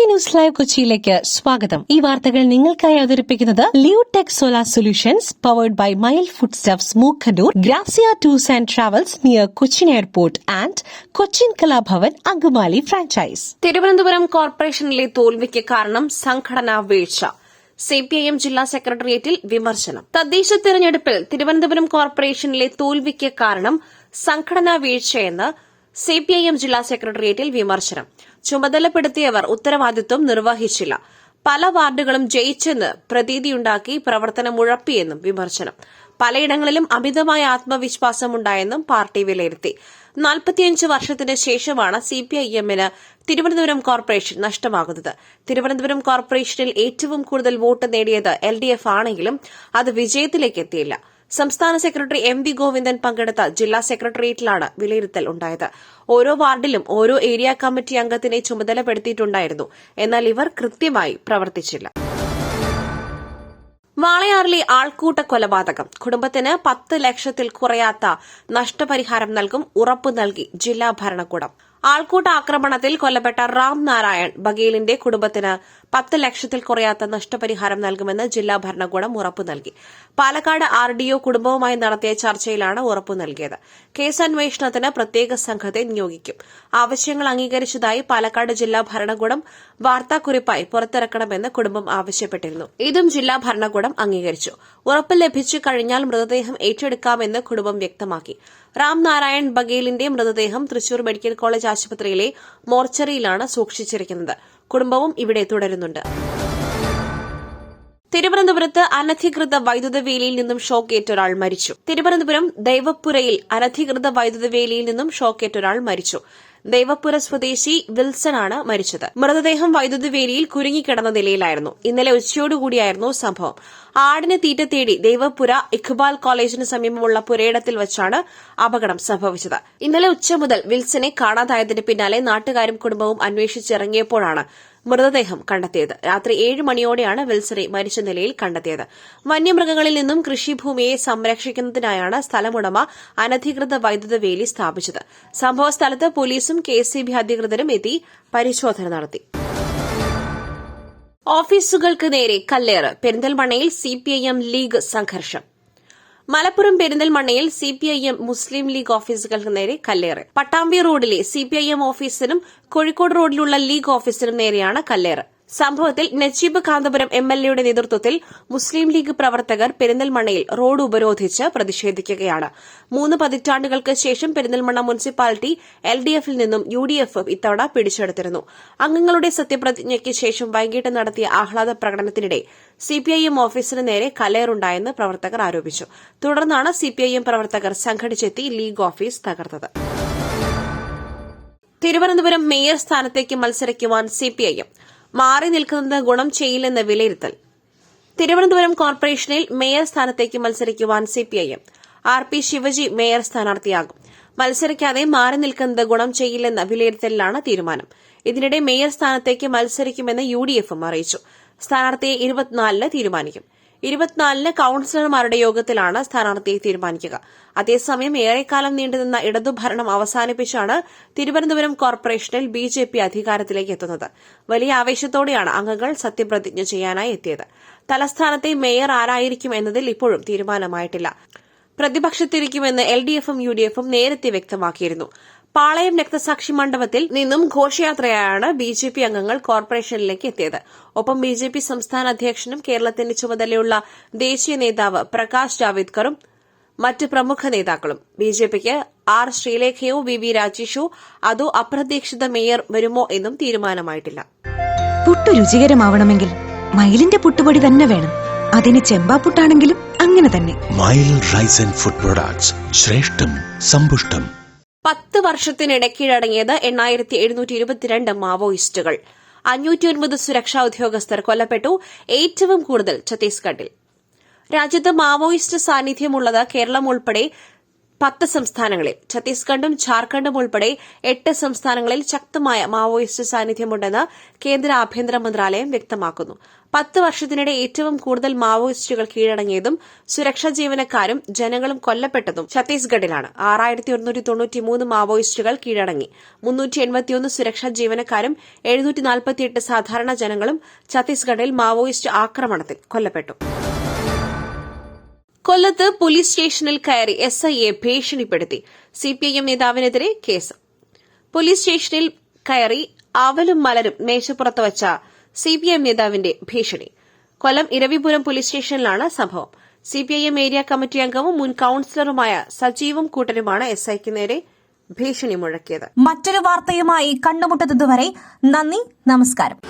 News live കൊച്ചിയിലേക്ക് സ്വാഗതം. ഈ വാർത്തകൾ നിങ്ങൾക്കായി അവതരിപ്പിക്കുന്നത് Leotech solar solutions powered by Mile food stuffs Mookkannoor, Grazia tours and travels near Cochin airport and Cochin Kalabhavan Angamaly franchise. Thiruvananthapuram കോർപ്പറേഷനിലെ തോൽവിക്ക് കാരണം സംഘടനാ വീഴ്ച. സിപിഐഎം ജില്ലാ സെക്രട്ടേറിയറ്റിൽ വിമർശനം. തദ്ദേശ തെരഞ്ഞെടുപ്പിൽ തിരുവനന്തപുരം കോർപ്പറേഷനിലെ തോൽവിക്ക് കാരണം സംഘടനാ വീഴ്ചയെന്ന് സിപിഐഎം ജില്ലാ സെക്രട്ടേറിയറ്റിൽ വിമർശനം. ചുമതലപ്പെടുത്തിയവർ ഉത്തരവാദിത്വം നിർവഹിച്ചില്ല. പല വാർഡുകളും ജയിച്ചെന്ന് പ്രതീതിയുണ്ടാക്കി പ്രവർത്തനമുഴപ്പിയെന്നും വിമർശനം. പലയിടങ്ങളിലും അമിതമായ ആത്മവിശ്വാസമുണ്ടായെന്നും പാർട്ടി വിലയിരുത്തി. 45 വർഷത്തിന് ശേഷമാണ് സിപിഐഎമ്മിന് തിരുവനന്തപുരം കോർപ്പറേഷൻ നഷ്ടമാകുന്നത്. തിരുവനന്തപുരം കോർപ്പറേഷനിൽ ഏറ്റവും കൂടുതൽ വോട്ട് നേടിയത് എൽഡിഎഫ് ആണെങ്കിലും അത് വിജയത്തിലേക്ക് എത്തിയില്ല. സംസ്ഥാന സെക്രട്ടറി എം.വി. ഗോവിന്ദൻ പങ്കെടുത്ത ജില്ലാ സെക്രട്ടേറിയറ്റിലാണ് വിലയിരുത്തൽ ഉണ്ടായത്. ഓരോ വാർഡിലും ഓരോ ഏരിയ കമ്മിറ്റി അംഗത്തിനെ ചുമതലപ്പെടുത്തിയിട്ടുണ്ടായിരുന്നു. എന്നാൽ ഇവർ കൃത്യമായി പ്രവർത്തിച്ചില്ല. വാളയാറിലെ ആൾക്കൂട്ട കൊലപാതകം. കുടുംബത്തിന് 10 ലക്ഷത്തിൽ കുറയാത്ത നഷ്ടപരിഹാരം നൽകും ഉറപ്പു നൽകി ജില്ലാ ഭരണകൂടം. ആൾക്കൂട്ട ആക്രമണത്തിൽ കൊല്ലപ്പെട്ട റാം നാരായൺ ബഗേലിന്റെ കുടുംബത്തിന് 10 ലക്ഷത്തിൽ കുറയാത്ത നഷ്ടപരിഹാരം നൽകുമെന്ന് ജില്ലാ ഭരണകൂടം ഉറപ്പു നൽകി. പാലക്കാട് ആർഡിഒ കുടുംബവുമായി നടത്തിയ ചർച്ചയിലാണ് ഉറപ്പു നൽകിയത്. കേസന്വേഷണത്തിന് പ്രത്യേക സംഘത്തെ നിയോഗിക്കും. ആവശ്യങ്ങൾ അംഗീകരിച്ചതായി പാലക്കാട് ജില്ലാ ഭരണകൂടം വാർത്താക്കുറിപ്പായി പുറത്തിറക്കണമെന്ന് കുടുംബം ആവശ്യപ്പെട്ടിരുന്നു. ഇതും ജില്ലാ ഭരണകൂടം അംഗീകരിച്ചു. ഉറപ്പ് ലഭിച്ചു കഴിഞ്ഞാൽ മൃതദേഹം ഏറ്റെടുക്കാമെന്ന് കുടുംബം വ്യക്തമാക്കി. റാം നാരായൺ ബഗേലിന്റെ മൃതദേഹം തൃശൂർ മെഡിക്കൽ കോളേജ് ആശുപത്രിയിലെ മോർച്ചറിയിലാണ് സൂക്ഷിച്ചിരിക്കുന്നത്. കുടുംബവും ഇവിടെ തുടരുന്നുണ്ട്. തിരുവനന്തപുരത്ത് അനധികൃത വൈദ്യുത വേലിയിൽ നിന്നും ഷോക്കേറ്റൊരാൾ മരിച്ചു. തിരുവനന്തപുരം ദൈവപ്പുരയിൽ അനധികൃത വൈദ്യുത വേലിയിൽ നിന്നും ഷോക്കേറ്റൊരാൾ മരിച്ചു. ദൈവപ്പുര സ്വദേശി വിൽസണാണ് മരിച്ചത്. മൃതദേഹം വൈദ്യുത വേലിയിൽ കുരുങ്ങിക്കിടന്ന നിലയിലായിരുന്നു. ഇന്നലെ ഉച്ചയോടുകൂടിയായിരുന്നു സംഭവം. ആടിന് തീറ്റ തേടി ദൈവപ്പുര ഇഖ്ബാൽ കോളേജിന് സമീപമുള്ള പുരയിടത്തിൽ വച്ചാണ് അപകടം സംഭവിച്ചത്. ഇന്നലെ ഉച്ച മുതൽ വിൽസനെ കാണാതായതിന് പിന്നാലെ നാട്ടുകാരും കുടുംബവും അന്വേഷിച്ചിറങ്ങിയപ്പോഴാണ് മൃതദേഹം കണ്ടെത്തിയത്. രാത്രി 7 മണിയോടെയാണ് വിൽസനെ മരിച്ച നിലയിൽ കണ്ടെത്തിയത്. വന്യമൃഗങ്ങളിൽ നിന്നും കൃഷിഭൂമിയെ സംരക്ഷിക്കുന്നതിനായാണ് സ്ഥലമുടമ അനധികൃത വൈദ്യുത വേലി സ്ഥാപിച്ചത്. സംഭവസ്ഥലത്ത് പോലീസും കെഎസ്ഇബി അധികൃതരും എത്തി പരിശോധന നടത്തി. ഓഫീസുകൾക്ക് നേരെ കല്ലേറ്. പെരിന്തൽമണ്ണയിൽ സിപിഐഎം ലീഗ് സംഘർഷം. മലപ്പുറം പെരിന്തൽമണ്ണയിൽ സിപിഐഎം മുസ്ലിം ലീഗ് ഓഫീസുകൾക്ക് നേരെ കല്ലേറ്. പട്ടാമ്പി റോഡിലെ സിപിഐഎം ഓഫീസിനും കോഴിക്കോട് റോഡിലുള്ള ലീഗ് ഓഫീസിനും നേരെയാണ് കല്ലേറ്. സംഭവത്തിൽ നജീബ് കാന്തപുരം എംഎൽഎയുടെ നേതൃത്വത്തിൽ മുസ്ലിം ലീഗ് പ്രവർത്തകർ പെരിന്തൽമണ്ണയിൽ റോഡ് ഉപരോധിച്ച് പ്രതിഷേധിക്കുകയാണ്. 3 പതിറ്റാണ്ടുകൾക്ക് ശേഷം പെരിന്തൽമണ്ണ മുനിസിപ്പാലിറ്റി എൽഡിഎഫിൽ നിന്നും യുഡിഎഫ് ഇത്തവണ പിടിച്ചെടുത്തിരുന്നു. അംഗങ്ങളുടെ സത്യപ്രതിജ്ഞയ്ക്ക് ശേഷം വൈകിട്ട് നടത്തിയ ആഹ്ലാദ പ്രകടനത്തിനിടെ സിപിഐഎം ഓഫീസിന് നേരെ കല്ലേറുണ്ടായെന്ന് പ്രവർത്തകർ ആരോപിച്ചു. തുടർന്നാണ് സിപിഐഎം പ്രവർത്തകർ സംഘടിച്ചെത്തി ലീഗ് ഓഫീസ് തകർത്തത്. തിരുവനന്തപുരം മേയർ സ്ഥാനത്തേക്ക് മത്സരിക്കുവാൻ സിപിഐഎം മാറി നിൽക്കുന്നത് ഗുണം ചെയ്യില്ലെന്ന് വിലയിരുത്തൽ. തിരുവനന്തപുരം കോർപ്പറേഷനിൽ മേയർ സ്ഥാനത്തേക്ക് മത്സരിക്കുവാൻ സിപിഐഎം. ആർ.പി. ശിവജി മേയർ സ്ഥാനാർത്ഥിയാകും. മത്സരിക്കാതെ മാറി നിൽക്കുന്നത് ഗുണം ചെയ്യില്ലെന്ന വിലയിരുത്തലിലാണ് തീരുമാനം. ഇതിനിടെ മേയർ സ്ഥാനത്തേക്ക് മത്സരിക്കുമെന്ന് യുഡിഎഫും അറിയിച്ചു. സ്ഥാനാർത്ഥിയെ 24-ന് തീരുമാനിക്കും. 24-ന് കൌൺസിലർമാരുടെ യോഗത്തിലാണ് സ്ഥാനാർത്ഥിയെ തീരുമാനിക്കുക. അതേസമയം ഏറെക്കാലം നീണ്ടുനിന്ന ഇടതുഭരണം അവസാനിപ്പിച്ചാണ് തിരുവനന്തപുരം കോർപ്പറേഷനിൽ ബിജെപി അധികാരത്തിലേക്ക് എത്തുന്നത്. വലിയ ആവേശത്തോടെയാണ് അംഗങ്ങൾ സത്യപ്രതിജ്ഞ ചെയ്യാനായി എത്തിയത്. തലസ്ഥാനത്തെ മേയർ ആരായിരിക്കും എന്നതിൽ ഇപ്പോഴും തീരുമാനമായിട്ടില്ല. പ്രതിപക്ഷത്തിരിക്കുമെന്ന് എൽഡിഎഫും യുഡിഎഫും നേരത്തെ വ്യക്തമാക്കിയിരുന്നു. പാളയം രക്തസാക്ഷി മണ്ഡപത്തിൽ നിന്നും ഘോഷയാത്രയായാണ് ബിജെപി അംഗങ്ങൾ കോർപ്പറേഷനിലേക്ക് എത്തിയത്. ഒപ്പം ബിജെപി സംസ്ഥാന അധ്യക്ഷനും കേരളത്തിന്റെ ചുമതലയുള്ള ദേശീയ നേതാവ് പ്രകാശ് ജാവ്ദേക്കറും മറ്റ് പ്രമുഖ നേതാക്കളും. ബിജെപിക്ക് ആർ ശ്രീലേഖയോ വി രാജേഷോ അതോ അപ്രതീക്ഷിത മേയർ വരുമോ എന്നും തീരുമാനമായിട്ടില്ല. പുട്ടു രുചികരമാവണമെങ്കിൽ മയിലിന്റെ പുട്ടുപൊടി തന്നെ വേണം. അതിന് ചെമ്പാപ്പുട്ടാണെങ്കിലും അങ്ങനെ തന്നെ. മയിൽ റൈസ് ആൻഡ് ഫുഡ് പ്രൊഡക്ട്സ്, ശ്രേഷ്ഠം സമ്പുഷ്ടം. 10 വർഷത്തിനിടെ കീഴടങ്ങിയത് 8722 മാവോയിസ്റ്റുകൾ. 509 സുരക്ഷാ ഉദ്യോഗസ്ഥർ കൊല്ലപ്പെട്ടു. ഏറ്റവും കൂടുതൽ ഛത്തീസ്ഗഡിൽ. രാജ്യത്ത് മാവോയിസ്റ്റ് സാന്നിധ്യമുള്ളത് കേരളം ഉൾപ്പെടെ 10 സംസ്ഥാനങ്ങളിൽ ഛത്തീസ്ഗഡും ഝാർഖണ്ഡും ഉൾപ്പെടെ 8 സംസ്ഥാനങ്ങളിൽ ശക്തമായ മാവോയിസ്റ്റ് സാന്നിധ്യമുണ്ടെന്ന് കേന്ദ്ര ആഭ്യന്തര മന്ത്രാലയം വ്യക്തമാക്കുന്നു. 10 വർഷത്തിനിടെ ഏറ്റവും കൂടുതൽ മാവോയിസ്റ്റുകൾ കീഴടങ്ങിയതും സുരക്ഷാ ജീവനക്കാരും ജനങ്ങളും കൊല്ലപ്പെട്ടതും ഛത്തീസ്ഗഡിലാണ്. 6193 മാവോയിസ്റ്റുകൾ കീഴടങ്ങി. 381 സുരക്ഷാ ജീവനക്കാരും 748 സാധാരണ ജനങ്ങളും ഛത്തീസ്ഗഡിൽ മാവോയിസ്റ്റ് ആക്രമണത്തിൽ കൊല്ലപ്പെട്ടു. കൊല്ലത്ത് പോലീസ് സ്റ്റേഷനിൽ കയറി എസ്ഐയെ ഭീഷണിപ്പെടുത്തി. CPIM നേതാവിനെതിരെ case. പോലീസ് സ്റ്റേഷനിൽ കയറി അവലും മലരും മേശപ്പുറത്ത് വച്ച സിപിഐഎം നേതാവിന്റെ ഭീഷണി. കൊല്ലം ഇരവിപുരം പോലീസ് സ്റ്റേഷനിലാണ് സംഭവം. സിപിഐഎം ഏരിയ കമ്മിറ്റി അംഗവും മുൻ കൌൺസിലറുമായ സജീവും കൂട്ടരുമാണ് എസ്ഐക്ക് നേരെ ഭീഷണി മുഴക്കിയത്. മറ്റൊരു വാർത്തയുമായി കണ്ടുമുട്ടുന്നതുവരെ നന്ദി, നമസ്കാരം.